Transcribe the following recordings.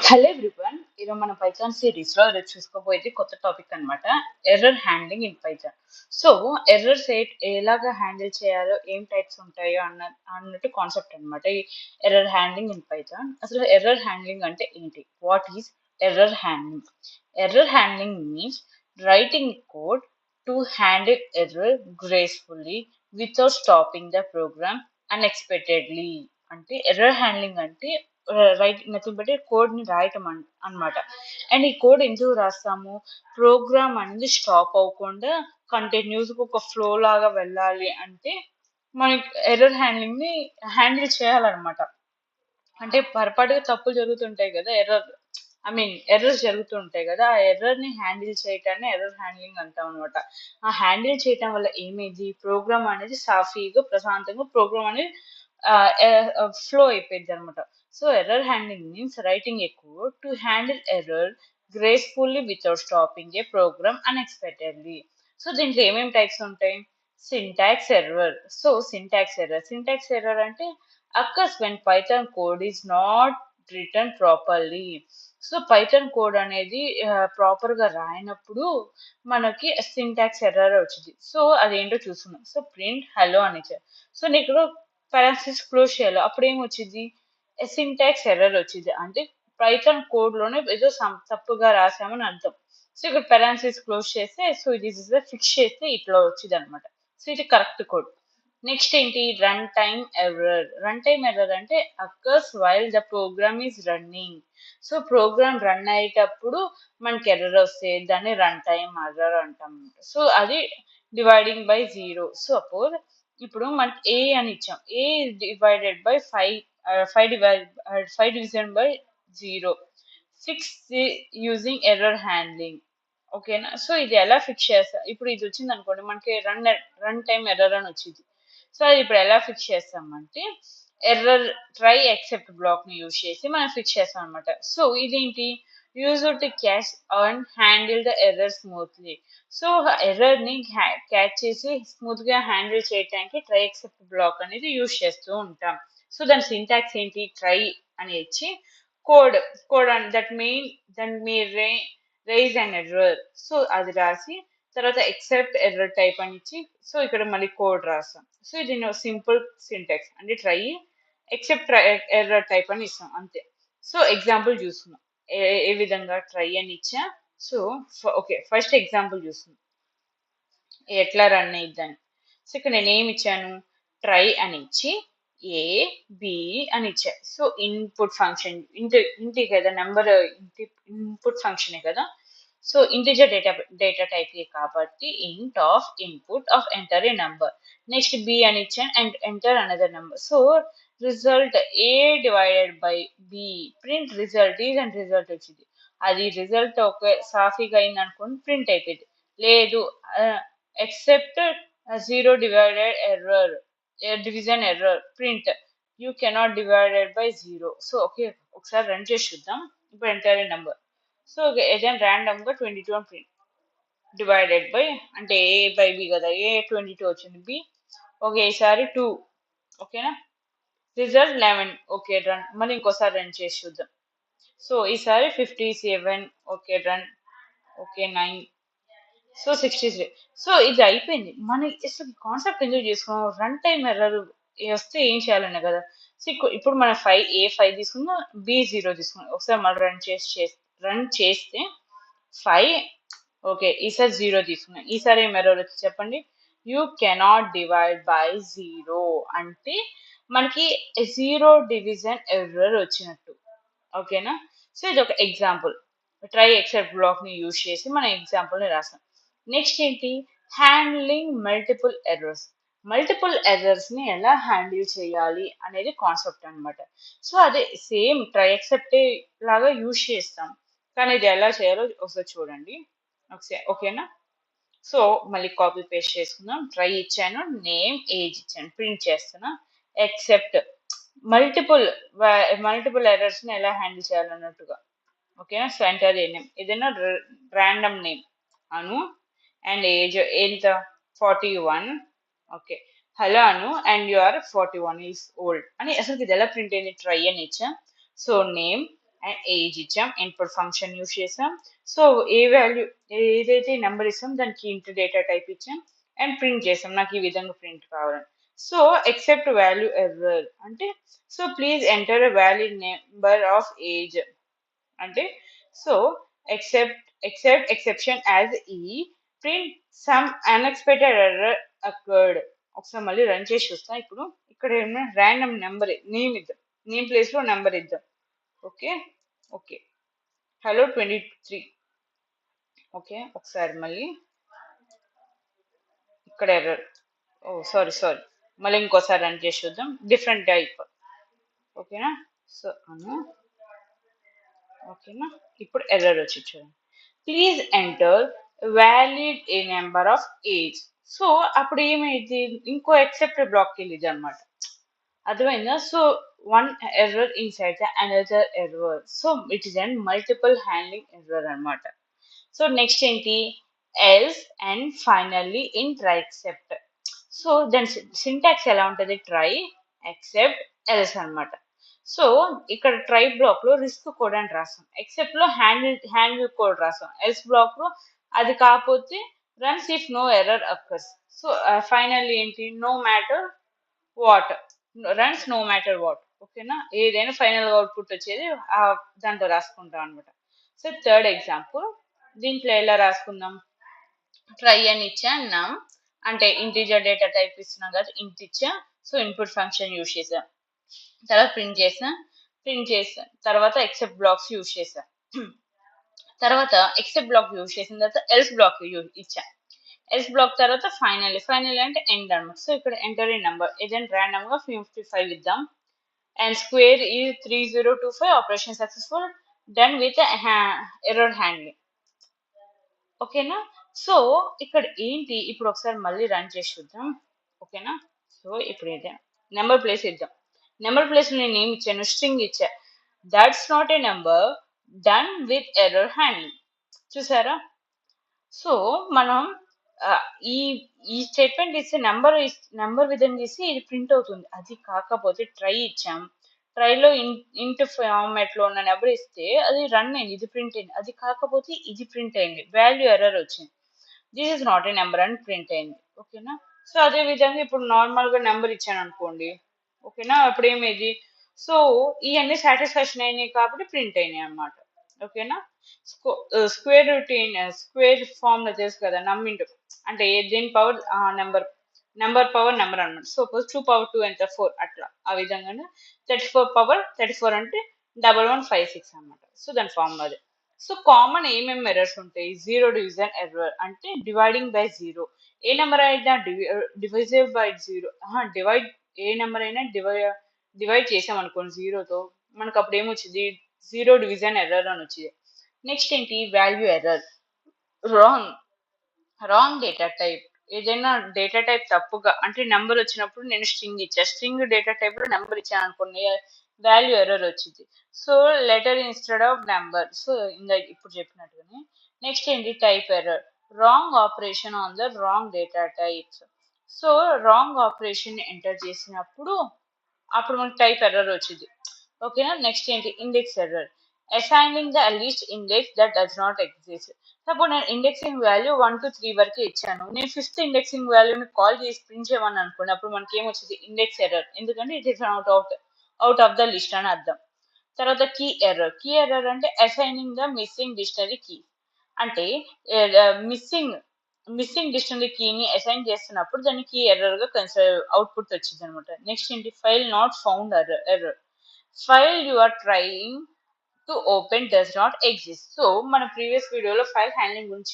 Hello everyone, ఈరోజు మన Python సిరీస్లో ఈరోజు చూసుకోబోయేది కొత్త టాపిక్ అన్నమాట. Error handling in Python. So errors ఎలాగా హ్యాండిల్ చేయాలో, ఏం టైప్స్ ఉంటాయో అన్నట్టు కాన్సెప్ట్ అన్నమాట ఈ ఎర్రర్ హ్యాండ్లింగ్ ఇన్ పైథాన్. అసలు ఎర్రర్ హ్యాండ్లింగ్ అంటే ఏంటి? What is error handling? Error handling means writing code to handle error gracefully without stopping the program unexpectedly. అంటే ఎర్రర్ హ్యాండ్లింగ్ అంటే రైట్ నథింగ్ బట్ కోడ్ ని రాయటం అన్నమాట. అండ్ ఈ code ఎందుకు రాస్తాము? ప్రోగ్రామ్ అనేది స్టాప్ అవ్వకుండా కంటిన్యూస్ గా ఒక ఫ్లో లాగా వెళ్ళాలి అంటే మనకి ఎర్రర్ హ్యాండ్లింగ్ ని హ్యాండిల్ చేయాలన్నమాట. అంటే పొరపాటుగా తప్పులు జరుగుతుంటాయి కదా, ఎర్రర్స్ జరుగుతుంటాయి కదా, ఆ ఎర్రర్ ని హ్యాండిల్ చేయటాన్ని ఎర్రర్ హ్యాండ్లింగ్ అంటాం అనమాట. ఆ హ్యాండిల్ చేయటం వల్ల ఏమైంది? ప్రోగ్రామ్ అనేది సాఫీగా ప్రశాంతంగా ప్రోగ్రామ్ అనేది ఫ్లో అయిపోయింది అనమాట. So error handling means writing a code to handle error gracefully without stopping a program unexpectedly. So దీంట్లో ఏమేమి టైప్స్ ఉంటాయి? Syntax error. So syntax error అంటే occurs when Python code is not written properly. So Python code అనేది proper గా రాయనప్పుడు మనకి syntax error వచ్చింది. So అదేంటో చూస్తున్నాం. సో ప్రింట్ హలో అని ఇచ్చారు. సో నీకు పారాన్సిస్ క్లోజ్ చేయాలి, అప్పుడు ఏం వచ్చింది? సింటాక్స్ ఎర్రర్ వచ్చింది. అంటే పైథాన్ కోడ్ లోనే ఏదో తప్పుగా రాసామని అర్థం. సో ఇక్కడ పారాన్సిస్ క్లోజ్ చేస్తే, సో ఇది ఫిక్స్ చేస్తే ఇట్లా వచ్చింది అనమాట. సో ఇది కరెక్ట్ కోడ్. నెక్స్ట్ ఏంటి? Run time error. Run time error అంటే occurs while the program is running. So program run అయ్యేటప్పుడు మనకి ఎర్రర్ వస్తే దాన్ని రన్ టైమ్ ఎర్రర్ అంటాం. సో అది డివైడింగ్ బై 0. సపోజ్ ఇప్పుడు మనకి ఏ అని ఇచ్చాం, A divided by 5, 5 division by 0. Fix using error handling. ఓకేనా? సో ఇది ఎలా ఫిక్స్ చేస్తా? ఇప్పుడు ఇది వచ్చింది అనుకోండి, మనకి రన్ టైమ్ ఎర్రర్ అని వచ్చింది. సో అది ఇప్పుడు ఎలా ఫిక్స్ చేస్తామంటే ఎర్రర్ ట్రై ఎక్సెప్ట్ బ్లాక్ ని యూజ్ చేసి మనం ఫిక్స్ చేస్తాం అనమాట. సో ఇదేంటి? Use to catch and handle the error smoothly. So error ని క్యాచ్ చేసి స్మూత్ గా హ్యాండిల్ చేయడానికి ట్రై ఎక్సెప్ట్ బ్లాక్ అనేది యూజ్ చేస్తూ ఉంటాం. సో దాని సింటాక్స్ ఏంటి? ట్రై అని ఇచ్చి code code and that mean raise and error. So అది రాసి తర్వాత ఎక్సెప్ట్ ఎర్రర్ టైప్ అని ఇచ్చి, సో ఇక్కడ మళ్ళీ కోడ్ రాస్తాం. సో ఇది సింపుల్ సింటాక్స్ అంటే ట్రై ఎక్సెప్ట్ ఎర్రర్ టైప్ అని ఇస్తాం అంతే. సో ఎగ్జాంపుల్ చూస్తున్నాం ఏ విధంగా ట్రై అని ఇచ్చా. సో ఓకే, ఫస్ట్ ఎగ్జాంపుల్ చూస్తున్నాం ఎట్లా రన్ అయ్యిద్దని. సో ఇక్కడ నేను ఏమి ఇచ్చాను? ట్రై అని ఇచ్చి ఏ బి అని ఇచ్చా. సో ఇన్పుట్ ఫంక్షన్ ఇంటి కదా, నెంబర్ ఇన్పుట్ ఫంక్షనే కదా. సో ఇంటిజర్ డేటా టైప్ కాబట్టి int of input of enter a number. Next b అని ఇచ్చాను and enter another number. So result a divided by b, print result is and result వచ్చింది. అది result ఒక సాఫీగా అయింది అనుకోండి, ప్రింట్ అయిపోయింది. లేదు except 0 divided error, division error, print you cannot divided by 0. So okay, ఒకసారి రన్ చేసి చూద్దాం. ఇప్పుడు ఎంటర్ ఏ నెంబర్. సో ఏదైనా ర్యాండమ్ గా 22 అని ప్రింట్ డివైడెడ్ బై, అంటే ఏ బై బి కదా, ఏ 22 వచ్చింది, బి ఓకే ఈసారి 2. ఓకేనా? రిజల్ట్ 11. Okay run. మళ్ళీ ఇంకోసారి రన్ చేసి చూద్దాం. సో ఈసారి 57. Okay run. Okay 9. So 63. So ఇది అయిపోయింది. మన అసలు కాన్సెప్ట్ ఎందుకు చేసుకున్నాం? రన్ టైం ఎర్రర్ వస్తే ఏం చేయాలనే కదా. సో ఇప్పుడు మన 5 తీసుకున్నాం, బి 0 తీసుకున్నాం. ఒకసారి మళ్ళీ రన్ చేస్తే 5. ఓకే ఈసారి 0 తీసుకున్నాం. ఈసారి ఏం ఎర్రర్ వచ్చి చెప్పండి? యూ కెనాట్ డివైడ్ బై 0 అంటే మనకి 0 డివిజన్ ఎర్రర్ వచ్చినట్టు. ఓకేనా? సో ఇది ఒక ఎగ్జాంపుల్. ట్రై ఎక్సెప్ట్ బ్లాక్ ని యూజ్ చేసి మన ఎగ్జాంపుల్ ని రాస్తాం. నెక్స్ట్ ఏంటి? Handling multiple errors. Multiple errors ని ఎలా హ్యాండిల్ చేయాలి అనేది కాన్సెప్ట్ అనమాట. సో అదే సేమ్ ట్రై ఎక్సెప్ట్ లాగా యూజ్ చేస్తాం, కానీ ఇది ఎలా చేయాలో ఒకసారి చూడండి. ఓకేనా? సో మళ్ళీ కాపీ పేస్ట్ చేసుకుందాం. ట్రై ఇచ్చాను, నేమ్ ఏజ్ ఇచ్చాను, ప్రింట్ చేస్తున్నా. ఎక్సెప్ట్ మల్టిపుల్ ఎర్రర్స్ ని ఎలా హ్యాండిల్ చేయాలన్నట్టుగా. ఓకేనా? సో ఎంటర్ ఏ నేమ్, ఏదైనా random name Anu, and age ఎంత? 41. Okay hello Anu and you are 41 is old అని. అసలు ఇది ఎలా ప్రింట్ అయింది? ట్రై అని ఇచ్చా. సో నేమ్ అండ్ ఏజ్ ఇచ్చాం, ఇన్పుట్ ఫంక్షన్ యూస్ చేసాం. సో ఏ వాల్యూ ఏదైతే నెంబర్ ఇస్తాం దానికి ఇంటూ డేటా టైప్ ఇచ్చాం అండ్ ప్రింట్ చేసాం, నాకు ఈ విధంగా ప్రింట్ కావాలని. సో ఎక్సెప్ట్ వాల్యూ ఎర్రర్ అంటే, so please enter a valid number of age అంటే, so except exception as e print some unexpected error occurred. ఒకసారి మళ్ళీ రన్ చేసి చూస్తాం. ఇప్పుడు ఇక్కడ ఏమైనా ర్యాండమ్ నెంబర్ నేమ్ ఇద్దాం, నేమ్ ప్లేస్ లో నెంబర్ ఇద్దాం. Okay okay hello 23. ఓకే ఒకసారి మళ్ళీ ఇక్కడ ఎర్రర్, ఓ సారీ మళ్ళీ ఇంకోసారి రన్ చేసి చూద్దాం, డిఫరెంట్ టైప్. ఓకేనా, సో అను ఓకేనా, ఇప్పుడు ఎర్రర్ వచ్చి చూడండి, please enter valid A number of age. So అప్పుడు ఏమైంది, ఇంకో ఎక్సెప్ట్ బ్లాక్ వెళ్ళింది అనమాట, అర్థమైందా. So one error inside the another error, so it is and multiple handling error అనమాట. సో నెక్స్ట్ ఏంటి, else and finally in try except. So దాని syntax ఎలా ఉంటుంది, ట్రై ఎక్సెప్ట్ ఎల్స్ అనమాట. సో ఇక్కడ ట్రై బ్లాక్ లో రిస్క్ కోడ్ అని రాసాం, ఎక్సెప్ట్ లో హ్యాండిల్ కోడ్ రాసాం, ఎల్స్ బ్లాక్ లో అది కాకపోతే runs if no error occurs. So finally ఏంటి, no matter what runs no matter what. ఓకేనా, ఏదైనా ఫైనల్ అవుట్పుట్ వచ్చేది దాంట్లో రాసుకుంటాం అనమాట. సో థర్డ్ ఎగ్జాంపుల్, దీంట్లో ఎలా రాసుకుందాం, ట్రై అని ఇచ్చా నమ్ అంటే ఇంటీజర్ డేటా టైప్ ఇస్తున్నాం కదా, ఇంట్ ఇచ్చా. సో ఇన్పుట్ ఫంక్షన్ యూజ్ చేసా, తర్వాత ప్రింట్ చేసా తర్వాత ఎక్సెప్ట్ బ్లాక్స్ యూజ్ చేసా, తర్వాత ఎక్సెప్ట్ బ్లాక్ యూజ్ చేసిన తర్వాత ఎల్స్ బ్లాక్ ఇచ్చా, ఎల్స్ బ్లాక్ తర్వాత ఫైనల్ అంటే ఎండ్ అనమాట. సో ఇక్కడ ఎంటర్ ఈ నెంబర్ ఏదైనా ర్యాండమ్ గా 55 ఇద్దాం, అండ్ స్క్వేర్ ఈ 3025, operation successful, done with error handling. ఓకేనా, సో ఇక్కడ ఏంటి, ఇప్పుడు ఒకసారి మళ్ళీ రన్ చేసి చూద్దాం. ఓకేనా, సో ఇప్పుడు ఏదైనా నెంబర్ ప్లేస్ ఇద్దాం, నెంబర్ ప్లేస్ నేను ఏమి ఇచ్చాను, స్ట్రింగ్ ఇచ్చా, that's not a number done with error handling. చూసారా, సో మనం ఈ ఈ స్టేట్మెంట్ ఇస్తే నెంబర్ విధంగా ఇస్తే ఇది ప్రింట్ అవుతుంది. అది కాకపోతే ట్రై ఇచ్చాం, ట్రైలో ఇంట్ ఫార్మాట్ లో ఉన్న నెంబర్ ఇస్తే అది రన్ అయింది, ఇది ప్రింట్ అయింది. అది కాకపోతే ఇది ప్రింట్ అయింది, వాల్యూ ఎర్రర్ వచ్చింది, this is not a number అని ప్రింట్ అయింది. ఓకేనా, సో అదే విధంగా ఇప్పుడు నార్మల్ గా నెంబర్ ఇచ్చాను అనుకోండి. ఓకేనా, అప్పుడు ఏమైంది, సో ఇవన్నీ సాటిస్ఫాక్షన్ అయినాయి కాబట్టి ప్రింట్ అయినాయి అన్నమాట. ఓకేనా, స్క్వేర్ రూటీన్ స్క్వేర్ ఫామ్ లో తెలుసు కదా, నమ్మింటు అంటే దేని పవర్ నెంబర్ పవర్ నెంబర్ అనమాట. సపోజ్ 2 పవర్ 2 ఎంత 4, అట్లా ఆ విధంగా 34 పవర్ 34 అంటే 1156 అనమాట. సో దాని ఫామ్ అది. సో కామన్ ఏమేమి ఎర్రర్స్ ఉంటాయి, జీరో డివిజన్ ఎర్రర్ అంటే డివైడింగ్ బై జీరో, ఏ నెంబర్ అయినా డివిజిబుల్ బై జీరో, డివైడ్ ఏ నెంబర్ అయినా డివైడ్ చేసాం అనుకోండి జీరోతో, మనకు అప్పుడు ఏమొచ్చింది, జీరో డివిజన్ ఎర్రర్ అని వచ్చింది. నెక్స్ట్ ఏంటి, value error, wrong data type, ఏదైనా డేటా టైప్ తప్పుగా అంటే నెంబర్ వచ్చినప్పుడు నేను స్ట్రింగ్ ఇచ్చా, స్ట్రింగ్ డేటా టైప్ లో నెంబర్ ఇచ్చాను అనుకోండి, వాల్యూ ఎర్రర్ వచ్చింది. So letter instead of number, so ఇంకా ఇప్పుడు చెప్పినట్టుగానే. నెక్స్ట్ ఏంటి, type error, wrong operation on the wrong data types. So wrong operation enter చేసినప్పుడు అప్పుడు మనకి టైప్ ఎర్రర్ వచ్చింది. ఓకేనా, నెక్స్ట్ ఏంటి, index error, assigning the list index that does not exist. Suppose నేను ఇండెక్సింగ్ వాల్యూ 1 to 3 వరకు ఇచ్చాను, నేను ఫిఫ్త్ ఇండెక్సింగ్ వాల్యూని కాల్ చేసి ప్రింట్ చేయమని అనుకోండి, అప్పుడు మనకి ఏమొచ్చింది, ఇండెక్స్ ఎర్రర్, ఎందుకంటే it is out of the list అని అర్థం. తర్వాత కీ ఎర్రర్ అంటే assigning the missing dictionary key, అంటే మిస్సింగ్ డిక్షనరీ కీని అసైన్ చేస్తున్నప్పుడు దాన్ని కీ ఎర్రర్ గా కన్సిడర్ అవుట్పుట్ వచ్చింది అనమాట. నెక్స్ట్ ఏంటి, file not found error, file you are trying to open does not exist. So మన ప్రీవియస్ వీడియోలో ఫైల్ హ్యాండ్లింగ్ గురించి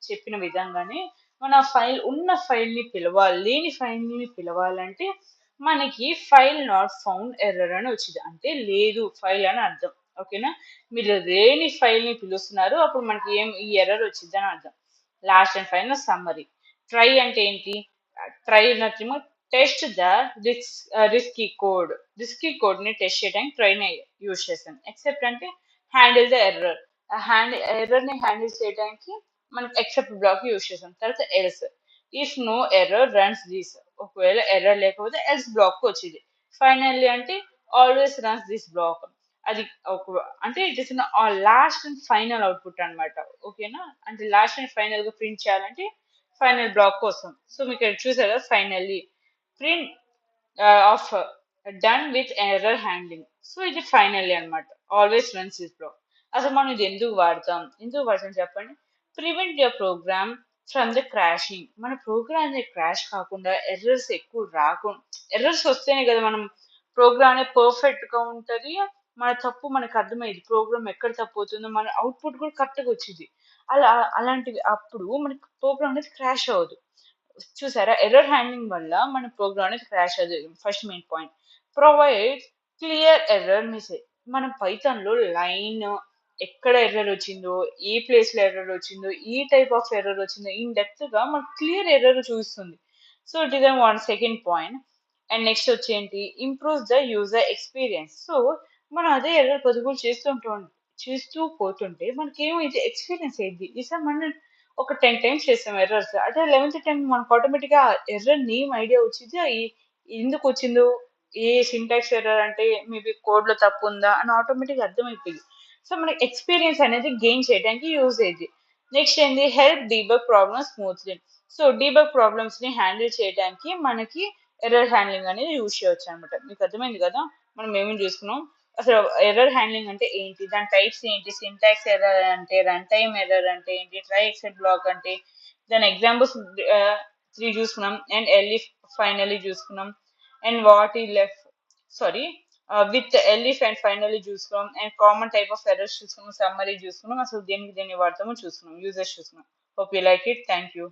చెప్పిన విధంగానే మన ఉన్న ఫైల్ ని పిలవాలి, లేని ఫైల్ ని పిలవాలంటే మనకి ఫైల్ నాట్ ఫౌండ్ ఎర్రర్ అని వచ్చింది, అంటే లేదు ఫైల్ అని అర్థం. ఓకేనా, మీరు లేని ఫైల్ ని పిలుస్తున్నారు, అప్పుడు మనకి ఈ ఎర్రర్ వచ్చింది అని అర్థం. Last and final summary, try అంటే ఏంటి, try nothing test the risky code ని టెస్ట్ చేయడానికి ట్రై ని యూజ్ చేస్తాం. ఎక్సెప్ట్ అంటే హ్యాండిల్ ద ఎర్రర్, ఎర్రర్ ని హ్యాండిల్ చేయడానికి మనకి ఎక్సెప్ట్ బ్లాక్ యూజ్ చేస్తాం. తర్వాత else, if no error runs this, ఒకవేళ ఎర్రర్ లేకపోతే ఎల్స్ బ్లాక్ వచ్చింది. ఫైనల్లీ అంటే ఆల్వేస్ రన్స్ దిస్ బ్లాక్, అది ఒక అంటే it is last and final output అన్నమాట. ఓకేనా? అంటే లాస్ట్ అండ్ ఫైనల్ గా ప్రింట్ చేయాలంటే ఫైనల్ బ్లాక్ కోసం. సో మీకు ఇక్కడ చూసారా finally print of done with error handling. So ఇది ఫైనల్లీ అన్నమాట. Always runs this block. అసలు మనం ఇది ఎందుకు వాడతాం చెప్పండి? Prevent your program from the crashing. మన ప్రోగ్రామ్ అనేది క్రాష్ కాకుండా ఎర్రర్స్ ఎక్కువ రాకుండా, ఎర్రర్స్ వస్తేనే కదా మనం ప్రోగ్రామ్ అనేది పర్ఫెక్ట్ గా ఉంటది. మన తప్పు మనకు అర్థమైంది, ప్రోగ్రామ్ ఎక్కడ తప్పు అవుతుందో మన అవుట్పుట్ కూడా కరెక్ట్గా వచ్చింది. అలా అలాంటివి అప్పుడు మనకి ప్రోగ్రామ్ అనేది క్రాష్ అవ్వదు. చూసారా, ఎర్రర్ హ్యాండ్లింగ్ వల్ల మన ప్రోగ్రామ్ అనేది క్రాష్ అవ్వదు. First main point. Provide clear error message. మన పైథాన్ లో లైన్ ఎక్కడ ఎర్రర్ వచ్చిందో, ఏ ప్లేస్ లో ఎర్రర్ వచ్చిందో, ఈ టైప్ ఆఫ్ ఎర్రర్ వచ్చిందో ఇన్ డెప్త్ గా మనకు క్లియర్ ఎర్రర్ చూపిస్తుంది. So it is one second point. And next వచ్చేంటి, improve the user experience. So మనం అదే ఎర్రర్ పొదుపులు చేస్తూ పోతుంటే మనకేమైతే ఎక్స్పీరియన్స్ అయింది ఈసారి మనం ఒక 10 టైమ్స్ చేస్తాం ఎర్రర్స్, అదే 11th టైం మనకు ఆటోమేటిక్ గా ఎర్రర్ నేమ్ ఐడియా వచ్చింది. ఎందుకు వచ్చిందో, ఏ సింటాక్స్ ఎర్రర్ అంటే మేబీ కోడ్ లో తప్పు ఉందా అని ఆటోమేటిక్ అర్థమైపోయింది. సో మనకి ఎక్స్పీరియన్స్ అనేది గెయిన్ చేయడానికి యూజ్ అయ్యింది. నెక్స్ట్ ఏంది, help debug problem smoothly. So debug problems ని హ్యాండిల్ చేయడానికి మనకి ఎర్రర్ హ్యాండ్లింగ్ అనేది యూజ్ చేయొచ్చు అనమాట. మీకు అర్థమైంది కదా మనం ఏమేమి చూసుకున్నాం. అసలు ఎర్రర్ హ్యాండ్లింగ్ అంటే ఏంటి, దాని టైప్స్ ఏంటి, సింటాక్స్ ఎర్రర్ అంటే, రన్ టైమ్ ఎర్రర్ అంటే ఏంటి, ట్రై ఎక్సెప్ట్ బ్లాక్ అంటే, దాని ఎగ్జాంపుల్స్ 3 చూసుకున్నాం. అండ్ ఎల్ఈఫ్ ఫైనల్లీ చూసుకున్నాం. అండ్ వాట్ ఈ left sorry with elif and finally చూసుకున్నాం. And common type of errors చూసుకున్నాం. సమ్మరీ చూసుకున్నాం. అసలు దేనికి దేన్ని వాడతామో చూసుకున్నాం. యూజర్స్ చూసుకున్నాం. Hope you like it. Thank you.